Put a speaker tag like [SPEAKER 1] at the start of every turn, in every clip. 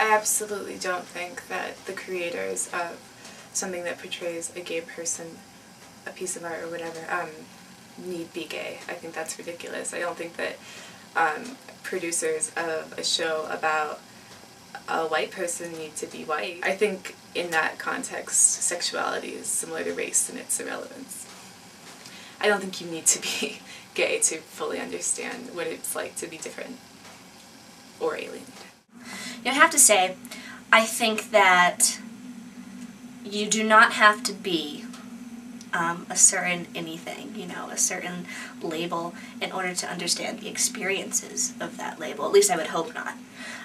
[SPEAKER 1] I absolutely don't think that the creators of something that portrays a gay person, a piece of art or whatever, need be gay. I think that's ridiculous. I don't think that producers of a show about a white person need to be white. I think in that context, sexuality is similar to race in its irrelevance. I don't think you need to be gay to fully understand what it's like to be different or alienated.
[SPEAKER 2] You have to say, I think that you do not have to be a certain anything, you know, a certain label in order to understand the experiences of that label. At least I would hope not.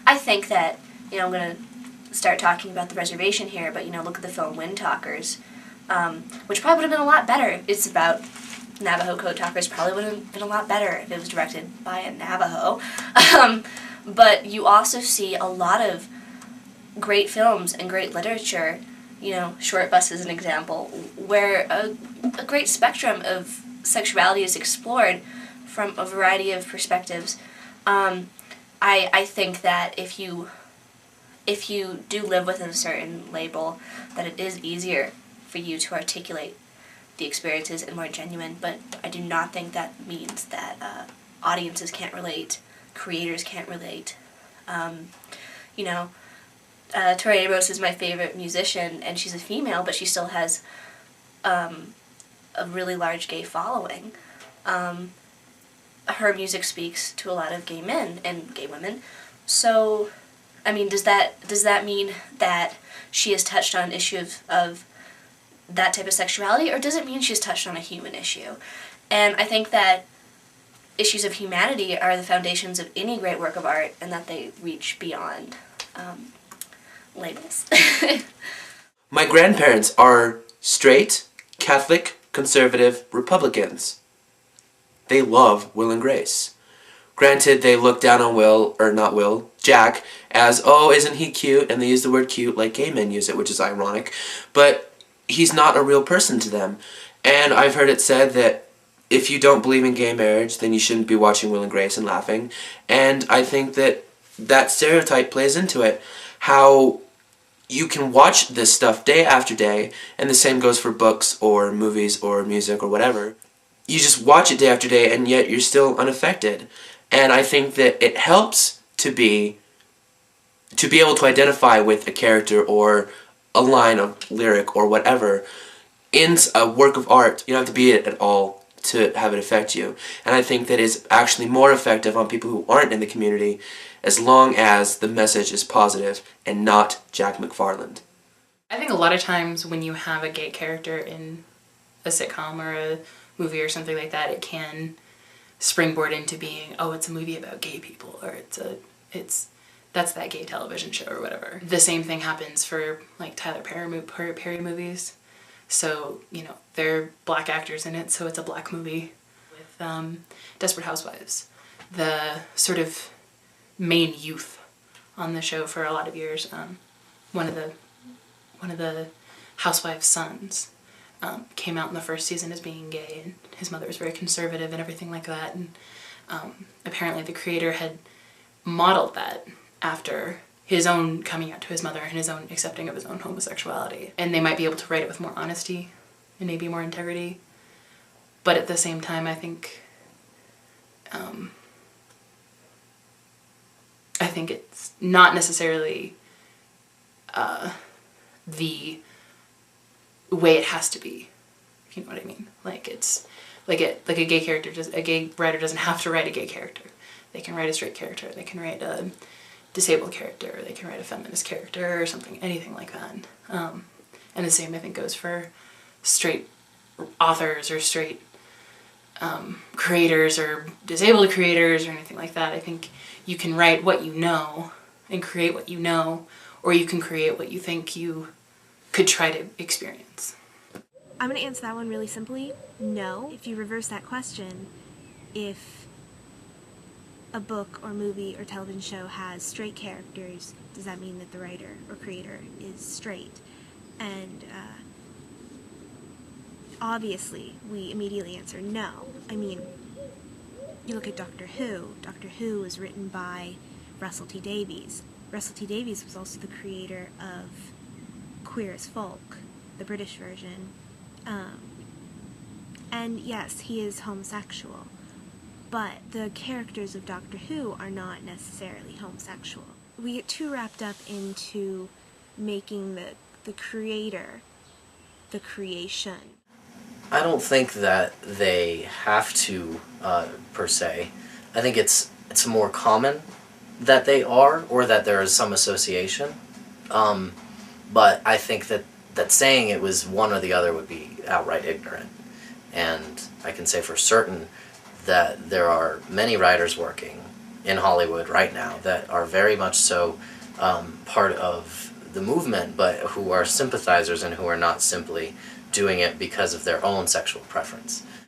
[SPEAKER 2] I think that, you know, I'm going to start talking about the reservation here, but, you know, look at the film Wind Talkers, which probably would have been a lot better. It's about Navajo Code Talkers, probably would have been a lot better if it was directed by a Navajo. But you also see a lot of great films and great literature, you know, Short Bus is an example, where a great spectrum of sexuality is explored from a variety of perspectives. I think that if you do live within a certain label, that it is easier for you to articulate the experiences and more genuine, but I do not think that means that audiences can't relate, creators can't relate. You know, Tori Amos is my favorite musician, and she's a female, but she still has a really large gay following. Her music speaks to a lot of gay men and gay women. So, I mean, does that mean that she has touched on an issue of that type of sexuality, or does it mean she's touched on a human issue? And I think that issues of humanity are the foundations of any great work of art, and that they reach beyond labels.
[SPEAKER 3] My grandparents are straight, Catholic, conservative Republicans. They love Will and Grace. Granted, they look down on Jack, as, oh, isn't he cute? And they use the word cute like gay men use it, which is ironic. But he's not a real person to them. And I've heard it said that if you don't believe in gay marriage, then you shouldn't be watching Will and Grace and laughing. And I think that that stereotype plays into it. How you can watch this stuff day after day, and the same goes for books or movies or music or whatever. You just watch it day after day, and yet you're still unaffected. And I think that it helps to be able to identify with a character or a line of lyric or whatever in a work of art. You don't have to be it at all to have it affect you. And I think that is actually more effective on people who aren't in the community, as long as the message is positive and not Jack McFarland.
[SPEAKER 4] I think a lot of times when you have a gay character in a sitcom or a movie or something like that, it can springboard into being, oh, it's a movie about gay people, or that's that gay television show or whatever. The same thing happens for like Tyler Perry movies. So, you know, they're black actors in it, so it's a black movie. With Desperate Housewives, the sort of main youth on the show for a lot of years, one of the housewives' sons came out in the first season as being gay, and his mother was very conservative and everything like that, and apparently the creator had modeled that after his own coming out to his mother and his own accepting of his own homosexuality. And they might be able to write it with more honesty and maybe more integrity, but at the same time I think it's not necessarily the way it has to be, if you know what I mean. Like it's like a gay writer doesn't have to write a gay character. They can write a straight character, they can write a disabled character, they can write a feminist character or something, anything like that. And the same I think goes for straight authors or straight creators or disabled creators or anything like that. I think you can write what you know and create what you know, or you can create what you think you could try to experience.
[SPEAKER 5] I'm going to answer that one really simply. No. If you reverse that question, if a book or movie or television show has straight characters, does that mean that the writer or creator is straight? And obviously, we immediately answer no. I mean, you look at Doctor Who. Doctor Who was written by Russell T Davies. Russell T Davies was also the creator of Queer as Folk, the British version. And yes, he is homosexual, but the characters of Doctor Who are not necessarily homosexual. We get too wrapped up into making the creator the creation.
[SPEAKER 6] I don't think that they have to, per se. I think it's more common that they are, or that there is some association. But I think that saying it was one or the other would be outright ignorant. And I can say for certain that there are many writers working in Hollywood right now that are very much so part of the movement, but who are sympathizers and who are not simply doing it because of their own sexual preference.